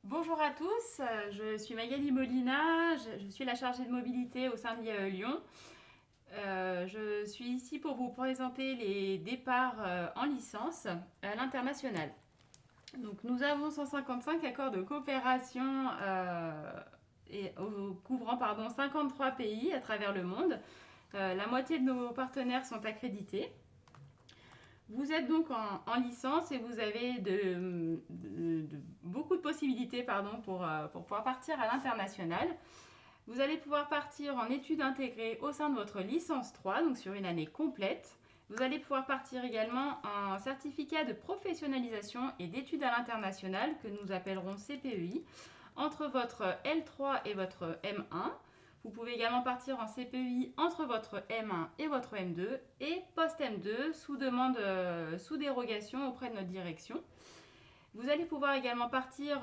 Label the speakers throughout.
Speaker 1: Bonjour à tous, je suis Magali Molina, je suis la chargée de mobilité au sein de l'IAE Lyon. Je suis ici pour vous présenter les départs en licence à l'international. Donc nous avons 155 accords de coopération couvrant 53 pays à travers le monde. La moitié de nos partenaires sont accrédités. Vous êtes donc en licence et vous avez beaucoup de possibilités pour pouvoir partir à l'international. Vous allez pouvoir partir en études intégrées au sein de votre licence 3, donc sur une année complète. Vous allez pouvoir partir également en certificat de professionnalisation et d'études à l'international, que nous appellerons CPEI, entre votre L3 et votre M1. Vous pouvez également partir en CPEI entre votre M1 et votre M2 et post-M2 sous dérogation auprès de notre direction. Vous allez pouvoir également partir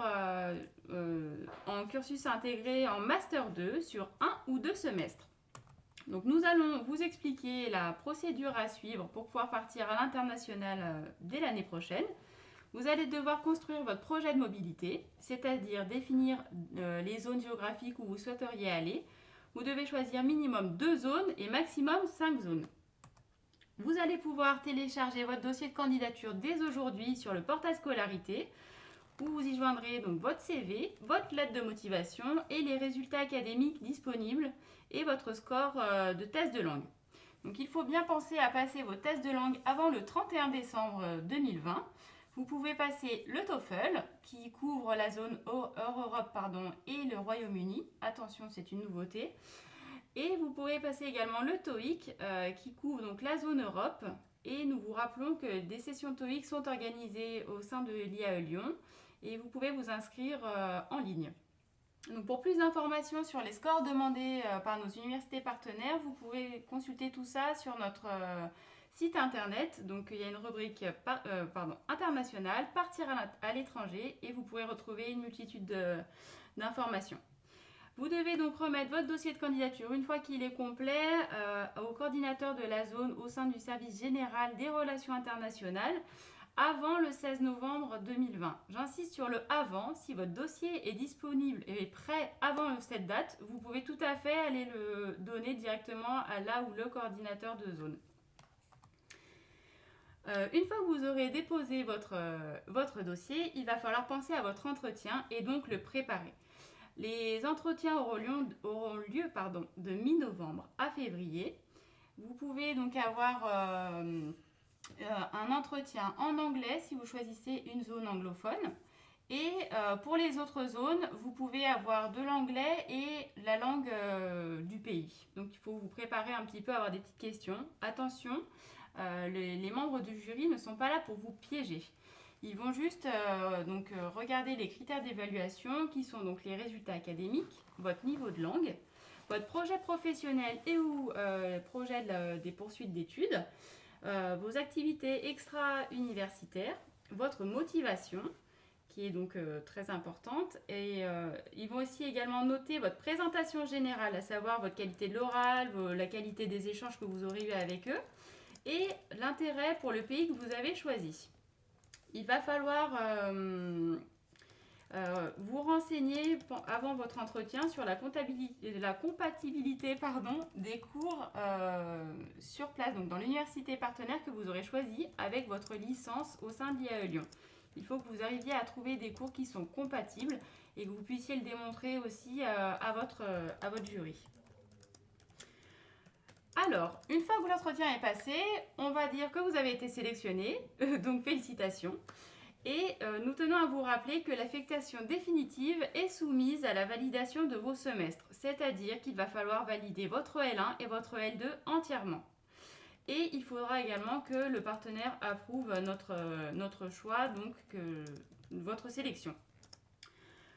Speaker 1: en cursus intégré en Master 2 sur 1 ou 2 semestres. Donc nous allons vous expliquer la procédure à suivre pour pouvoir partir à l'international dès l'année prochaine. Vous allez devoir construire votre projet de mobilité, c'est-à-dire définir les zones géographiques où vous souhaiteriez aller. Vous devez choisir minimum 2 zones et maximum 5 zones. Vous allez pouvoir télécharger votre dossier de candidature dès aujourd'hui sur le portail scolarité, où vous y joindrez donc votre CV, votre lettre de motivation et les résultats académiques disponibles et votre score de test de langue. Donc il faut bien penser à passer vos tests de langue avant le 31 décembre 2020. Vous pouvez passer le TOEFL qui couvre la zone hors Europe et le Royaume-Uni. Attention, c'est une nouveauté. Et vous pourrez passer également le TOEIC qui couvre donc la zone Europe. Et nous vous rappelons que des sessions TOEIC sont organisées au sein de l'IAE Lyon et vous pouvez vous inscrire en ligne. Donc pour plus d'informations sur les scores demandés par nos universités partenaires, vous pouvez consulter tout ça sur notre site internet. Donc il y a une rubrique internationale, partir à l'étranger, et vous pourrez retrouver une multitude d'informations. Vous devez donc remettre votre dossier de candidature une fois qu'il est complet au coordinateur de la zone au sein du service général des relations internationales avant le 16 novembre 2020. J'insiste sur le avant. Si votre dossier est disponible et prêt avant cette date, vous pouvez tout à fait aller le donner directement à là où le coordinateur de zone. Une fois que vous aurez déposé votre dossier, il va falloir penser à votre entretien et donc le préparer. Les entretiens auront lieu de mi-novembre à février. Vous pouvez donc avoir un entretien en anglais si vous choisissez une zone anglophone. Et pour les autres zones, vous pouvez avoir de l'anglais et la langue du pays. Donc il faut vous préparer un petit peu à avoir des petites questions. Attention, les membres du jury ne sont pas là pour vous piéger. Ils vont juste regarder les critères d'évaluation qui sont donc les résultats académiques, votre niveau de langue, votre projet professionnel et ou projet des poursuites d'études, vos activités extra-universitaires, votre motivation, qui est donc très importante. Et ils vont aussi également noter votre présentation générale, à savoir votre qualité de l'oral, la qualité des échanges que vous aurez eu avec eux, et l'intérêt pour le pays que vous avez choisi. Il va falloir vous renseigner avant votre entretien sur la compatibilité des cours sur place, donc dans l'université partenaire que vous aurez choisi avec votre licence au sein de l'IAE Lyon. Il faut que vous arriviez à trouver des cours qui sont compatibles et que vous puissiez le démontrer aussi à votre jury. Alors, une fois que l'entretien est passé, on va dire que vous avez été sélectionné, donc félicitations. Et nous tenons à vous rappeler que l'affectation définitive est soumise à la validation de vos semestres, c'est-à-dire qu'il va falloir valider votre L1 et votre L2 entièrement. Et il faudra également que le partenaire approuve notre choix, donc votre sélection.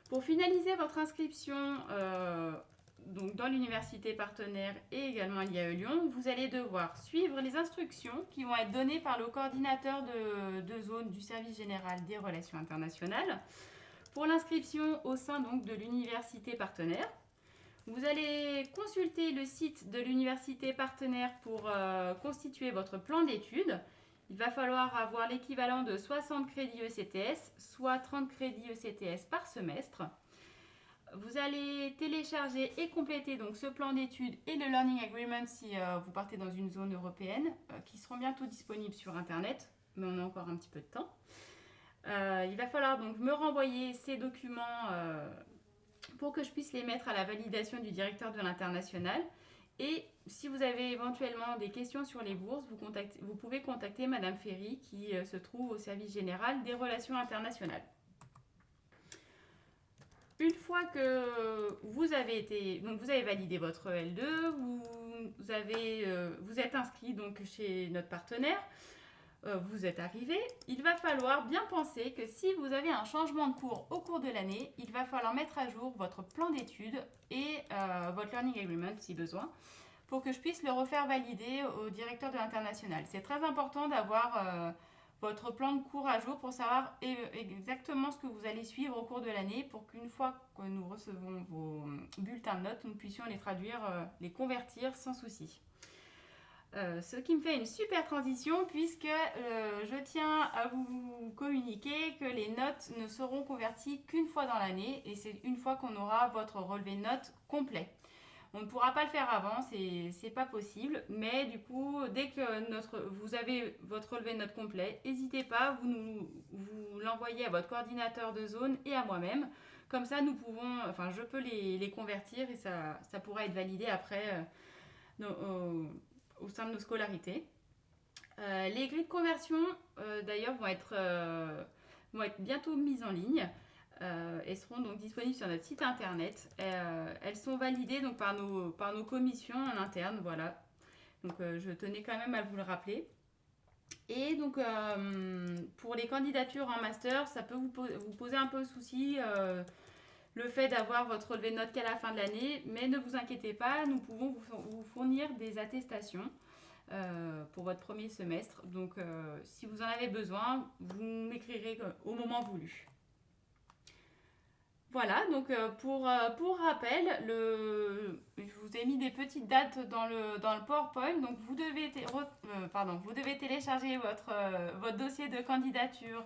Speaker 1: Pour finaliser votre inscription donc dans l'université partenaire et également à l'IAE Lyon, vous allez devoir suivre les instructions qui vont être données par le coordinateur de zone du service général des relations internationales pour l'inscription au sein donc de l'université partenaire. Vous allez consulter le site de l'université partenaire pour constituer votre plan d'études. Il va falloir avoir l'équivalent de 60 crédits ECTS, soit 30 crédits ECTS par semestre. Vous allez télécharger et compléter donc ce plan d'études et le Learning Agreement si vous partez dans une zone européenne, qui seront bientôt disponibles sur Internet, mais on a encore un petit peu de temps. Il va falloir donc me renvoyer ces documents pour que je puisse les mettre à la validation du directeur de l'international. Et si vous avez éventuellement des questions sur les bourses, vous pouvez contacter Madame Ferry qui se trouve au service général des relations internationales. Une fois que vous avez validé votre L2, vous êtes inscrit donc chez notre partenaire, vous êtes arrivé, il va falloir bien penser que si vous avez un changement de cours au cours de l'année, il va falloir mettre à jour votre plan d'études et votre Learning Agreement si besoin, pour que je puisse le refaire valider au directeur de l'international. C'est très important d'avoir votre plan de cours à jour pour savoir exactement ce que vous allez suivre au cours de l'année, pour qu'une fois que nous recevons vos bulletins de notes, nous puissions les traduire, les convertir sans souci. Ce qui me fait une super transition puisque je tiens à vous communiquer que les notes ne seront converties qu'une fois dans l'année, et c'est une fois qu'on aura votre relevé de notes complet. On ne pourra pas le faire avant, c'est pas possible, mais du coup, dès que vous avez votre relevé de notes complet, n'hésitez pas, vous l'envoyez à votre coordinateur de zone et à moi-même. Comme ça, je peux les convertir et ça pourra être validé après au sein de nos scolarités. Les grilles de conversion, d'ailleurs, vont être bientôt mises en ligne. Elles seront donc disponibles sur notre site internet. Elles sont validées donc par nos commissions en interne, voilà. Donc je tenais quand même à vous le rappeler. Et donc pour les candidatures en master, ça peut vous poser un peu de souci, le fait d'avoir votre relevé de notes qu'à la fin de l'année, mais ne vous inquiétez pas, nous pouvons vous fournir des attestations pour votre premier semestre. Donc si vous en avez besoin, vous m'écrirez au moment voulu. Voilà, donc pour rappel, je vous ai mis des petites dates dans le PowerPoint. Donc vous devez télécharger votre dossier de candidature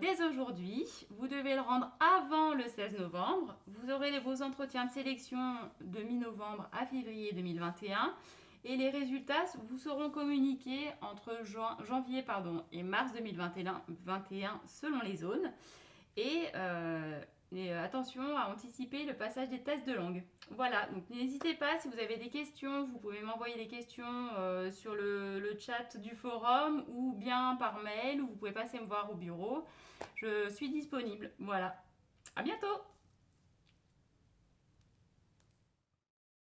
Speaker 1: dès aujourd'hui. Vous devez le rendre avant le 16 novembre. Vous aurez vos entretiens de sélection de mi-novembre à février 2021. Et les résultats vous seront communiqués entre janvier et mars 2021 selon les zones. Et attention à anticiper le passage des tests de langue. Voilà, donc n'hésitez pas, si vous avez des questions, vous pouvez m'envoyer des questions sur le chat du forum ou bien par mail, ou vous pouvez passer me voir au bureau. Je suis disponible. Voilà, à bientôt!